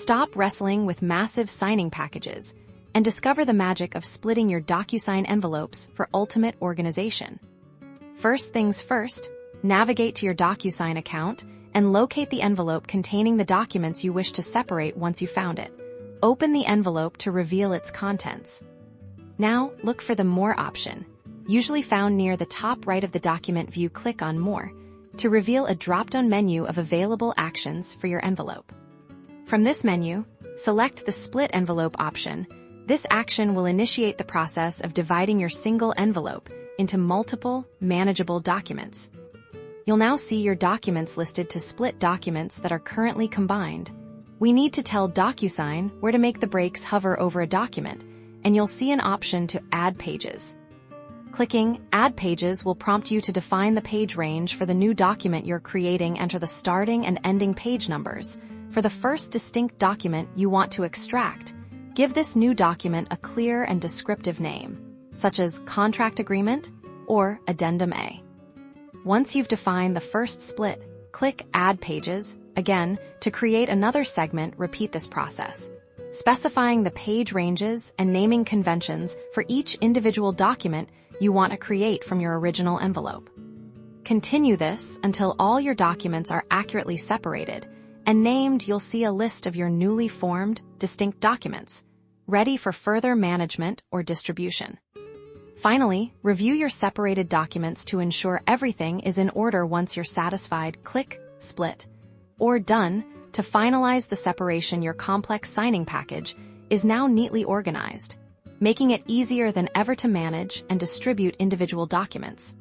Stop wrestling with massive signing packages and discover the magic of splitting your DocuSign envelopes for ultimate organization. First things first, navigate to your DocuSign account and locate the envelope containing the documents you wish to separate once you found it. Open the envelope to reveal its contents. Now, look for the More option, usually found near the top right of the document view. Click on More to reveal a drop-down menu of available actions for your envelope. From this menu, select the Split Envelope option. This action will initiate the process of dividing your single envelope into multiple, manageable documents. You'll now see your documents listed to split documents that are currently combined. We need to tell DocuSign where to make the breaks. Hover over a document, and you'll see an option to add pages. Clicking Add Pages will prompt you to define the page range for the new document you're creating. Enter the starting and ending page numbers for the first distinct document you want to extract. Give this new document a clear and descriptive name, such as Contract Agreement or Addendum A. Once you've defined the first split, click Add Pages again to create another segment. Repeat this process, specifying the page ranges and naming conventions for each individual document you want to create from your original envelope. Continue this until all your documents are accurately separated and named. You'll see a list of your newly formed, distinct documents, ready for further management or distribution. Finally, review your separated documents to ensure everything is in order. Once you're satisfied, click Split or Done to finalize the separation. Your complex signing package is now neatly organized, making it easier than ever to manage and distribute individual documents.